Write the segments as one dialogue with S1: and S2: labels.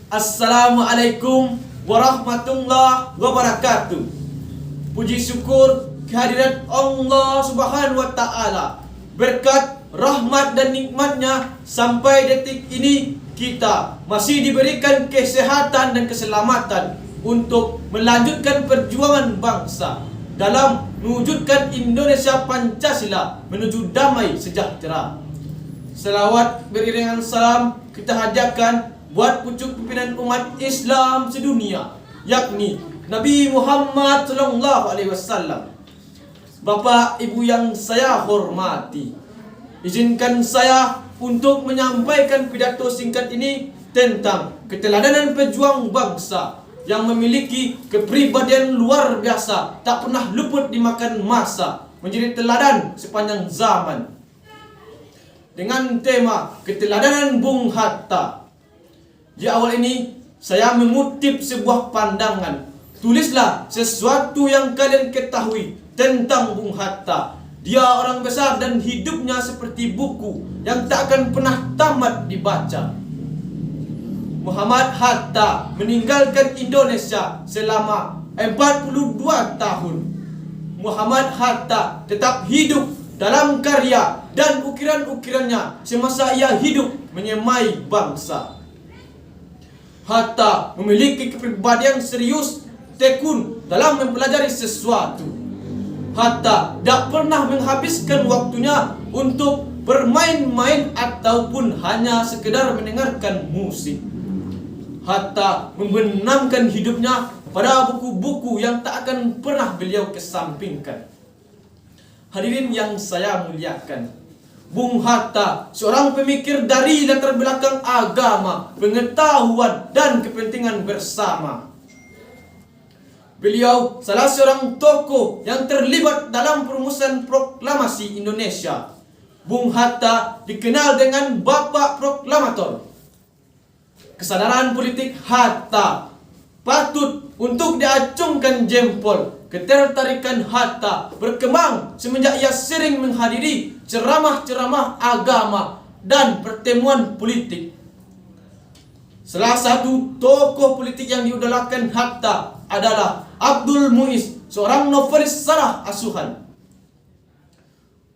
S1: Assalamualaikum warahmatullahi wabarakatuh. Puji syukur kehadirat Allah Subhanahu wa taala. Berkat rahmat dan nikmatnya sampai detik ini kita masih diberikan kesehatan dan keselamatan untuk melanjutkan perjuangan bangsa dalam mewujudkan Indonesia Pancasila menuju damai sejahtera. Selawat beriringan salam kita hajarkan buat pucuk pimpinan umat Islam sedunia, yakni Nabi Muhammad SAW. Bapak Ibu yang saya hormati, izinkan saya untuk menyampaikan pidato singkat ini tentang keteladanan pejuang bangsa yang memiliki kepribadian luar biasa, tak pernah luput dimakan masa, menjadi teladan sepanjang zaman. Dengan tema keteladanan Bung Hatta. Di awal ini saya mengutip sebuah pandangan. Tulislah sesuatu yang kalian ketahui tentang Bung Hatta. Dia orang besar dan hidupnya seperti buku yang tak akan pernah tamat dibaca. Muhammad Hatta meninggalkan Indonesia selama 42 tahun. Muhammad Hatta tetap hidup dalam karya dan ukiran-ukirannya semasa ia hidup menyemai bangsa. Hatta memiliki kepribadian serius, tekun dalam mempelajari sesuatu. Hatta tak pernah menghabiskan waktunya untuk bermain-main ataupun hanya sekedar mendengarkan musik. Hatta membenamkan hidupnya pada buku-buku yang tak akan pernah beliau kesampingkan. Hadirin yang saya muliakan, Bung Hatta seorang pemikir dari latar belakang agama, pengetahuan dan kepentingan bersama. Beliau salah seorang tokoh yang terlibat dalam perumusan proklamasi Indonesia. Bung Hatta dikenal dengan Bapak Proklamator. Kesadaran politik Hatta patut untuk diacungkan jempol. Ketertarikan Hatta berkembang semenjak ia sering menghadiri ceramah-ceramah agama dan pertemuan politik. Salah satu tokoh politik yang diidolakan Hatta adalah Abdul Muiz, seorang novelis salah asuhan.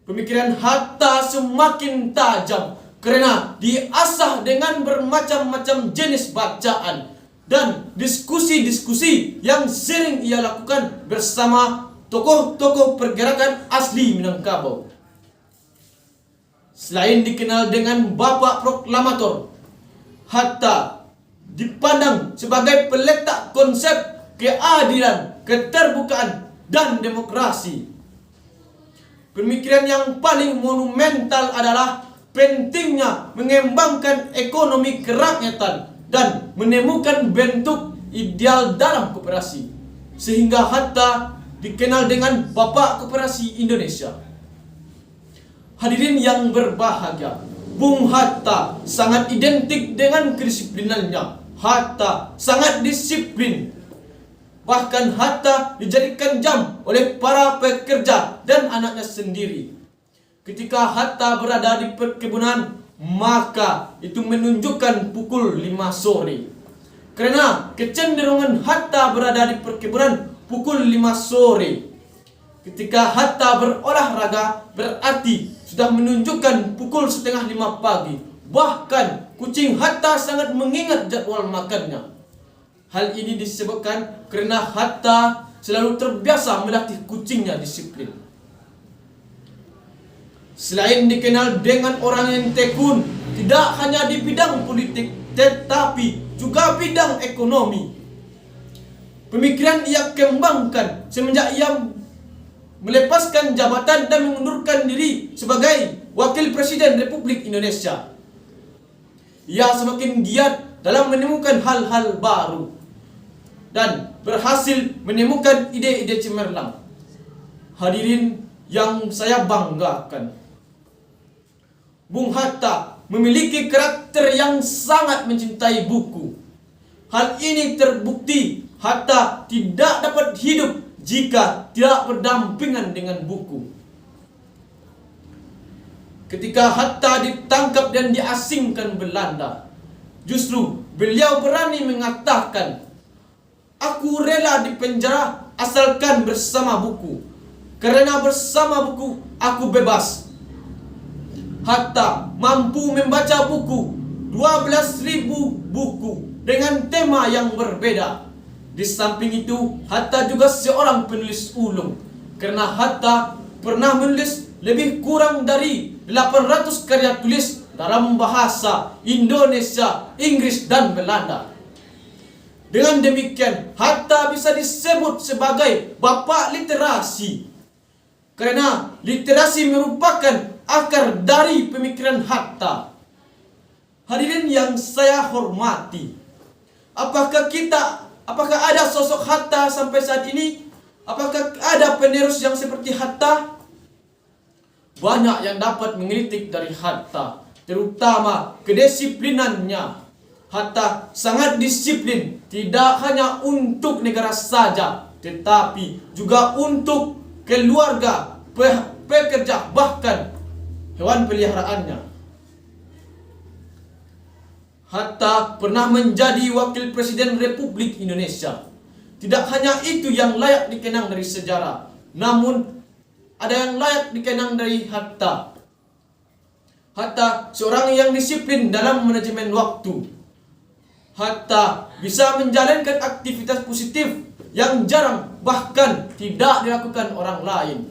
S1: Pemikiran Hatta semakin tajam karena diasah dengan bermacam-macam jenis bacaan dan diskusi-diskusi yang sering ia lakukan bersama tokoh-tokoh pergerakan asli Minangkabau. Selain dikenal dengan Bapak Proklamator, Hatta dipandang sebagai peletak konsep keadilan, keterbukaan, dan demokrasi. Pemikiran yang paling monumental adalah pentingnya mengembangkan ekonomi kerakyatan dan menemukan bentuk ideal dalam koperasi, sehingga Hatta dikenal dengan Bapak Koperasi Indonesia. Hadirin yang berbahagia, Bung Hatta sangat identik dengan kedisiplinannya. Hatta sangat disiplin. Bahkan Hatta dijadikan jam oleh para pekerja dan anaknya sendiri. Ketika Hatta berada di perkebunan, maka itu menunjukkan pukul 5 sore. Karena kecenderungan Hatta berada di perkebunan pukul 5 sore. Ketika Hatta berolahraga, berarti sudah menunjukkan pukul setengah 5 pagi. Bahkan kucing Hatta sangat mengingat jadwal makannya. Hal ini disebabkan karena Hatta selalu terbiasa melatih kucingnya disiplin. Selain dikenal dengan orang yang tekun, tidak hanya di bidang politik, tetapi juga bidang ekonomi. Pemikiran ia kembangkan semenjak ia melepaskan jabatan dan mengundurkan diri sebagai Wakil Presiden Republik Indonesia. Ia semakin giat dalam menemukan hal-hal baru dan berhasil menemukan ide-ide cemerlang. Hadirin yang saya banggakan, Bung Hatta memiliki karakter yang sangat mencintai buku. Hal ini terbukti Hatta tidak dapat hidup jika tidak berdampingan dengan buku. Ketika Hatta ditangkap dan diasingkan Belanda, justru beliau berani mengatakan, "Aku rela dipenjara asalkan bersama buku. Karena bersama buku aku bebas." Hatta mampu membaca buku 12.000 buku dengan tema yang berbeda. Di samping itu, Hatta juga seorang penulis ulung, karena Hatta pernah menulis lebih kurang dari 800 karya tulis dalam bahasa Indonesia, Inggris, dan Belanda. Dengan demikian, Hatta bisa disebut sebagai bapak literasi, karena literasi merupakan akar dari pemikiran Hatta. Hadirin yang saya hormati, apakah ada sosok Hatta sampai saat ini? Apakah ada penerus yang seperti Hatta? Banyak yang dapat mengkritik dari Hatta, terutama kedisiplinannya. Hatta sangat disiplin, tidak hanya untuk negara saja, tetapi juga untuk keluarga, pekerja, bahkan hewan peliharaannya. Hatta pernah menjadi wakil presiden Republik Indonesia. Tidak hanya itu yang layak dikenang dari sejarah, namun ada yang layak dikenang dari Hatta. Hatta seorang yang disiplin dalam manajemen waktu. Hatta bisa menjalankan aktivitas positif yang jarang bahkan tidak dilakukan orang lain.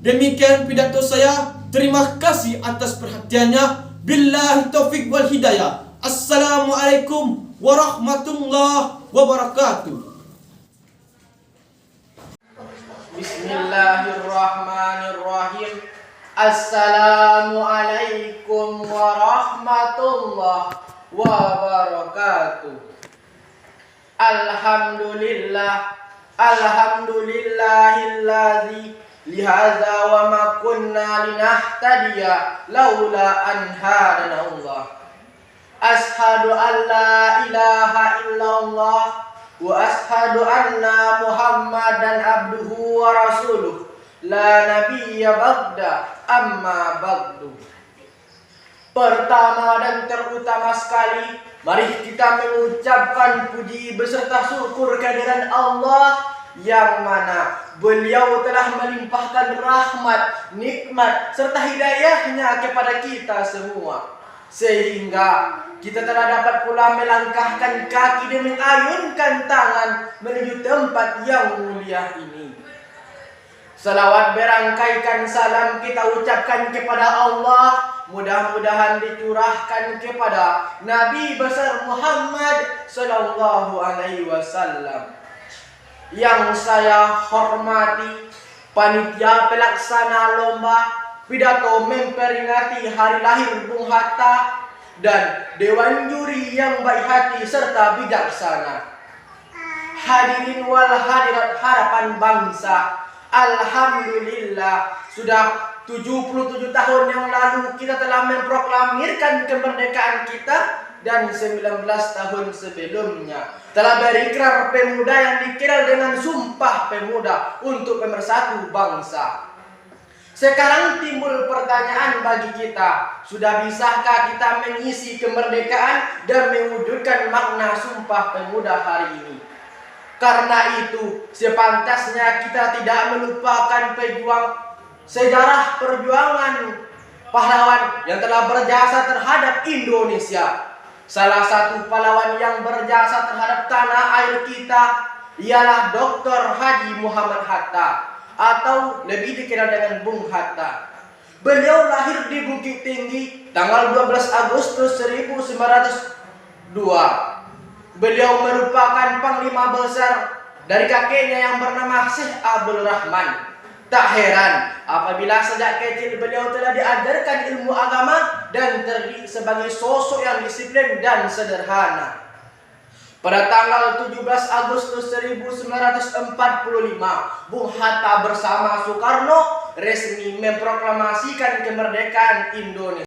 S1: Demikian pidato saya. Terima kasih atas perhatiannya. Billahi taufiq wal hidayah. Assalamualaikum warahmatullahi wabarakatuh.
S2: Bismillahirrahmanirrahim. Assalamualaikum warahmatullahi wabarakatuh. Alhamdulillahilladzi lihadza wa ma kunna linahtadiya laula an hadana Allah. Ashhadu an la ilaha illallah wa ashhadu anna Muhammadan abduhu wa rasuluh la nabiyya ba'da amma ba'du. Pertama dan terutama sekali, mari kita mengucapkan puji beserta syukur kehadiran Allah yang mana beliau telah melimpahkan rahmat, nikmat, serta hidayahnya kepada kita semua, sehingga kita telah dapat pula melangkahkan kaki dan mengayunkan tangan menuju tempat yang mulia ini. Salawat berangkaikan salam kita ucapkan kepada Allah, mudah-mudahan dicurahkan kepada Nabi besar Muhammad sallallahu alaihi wasallam. Yang saya hormati panitia pelaksana lomba pidato memperingati hari lahir Bung Hatta dan dewan juri yang baik hati serta bijaksana. Hadirin wal hadirat harapan bangsa, alhamdulillah sudah 77 tahun yang lalu kita telah memproklamirkan kemerdekaan kita, dan 19 tahun sebelumnya telah berikrar pemuda yang dikenal dengan Sumpah Pemuda untuk pemersatu bangsa. Sekarang timbul pertanyaan bagi kita, sudah bisakah kita mengisi kemerdekaan dan mewujudkan makna Sumpah Pemuda hari ini? Karena itu, sepantasnya kita tidak melupakan sejarah perjuangan pahlawan yang telah berjasa terhadap Indonesia. Salah satu pahlawan yang berjasa terhadap tanah air kita ialah Dr. Haji Muhammad Hatta, atau lebih dikenal dengan Bung Hatta. Beliau lahir di Bukit Tinggi tanggal 12 Agustus 1902. Beliau merupakan panglima besar dari kakeknya yang bernama Syekh Abdul Rahman. Tak heran apabila sejak kecil beliau telah diajarkan ilmu agama dan terdidik sebagai sosok yang disiplin dan sederhana. Pada tanggal 17 Agustus 1945, Bung Hatta bersama Soekarno resmi memproklamasikan kemerdekaan Indonesia.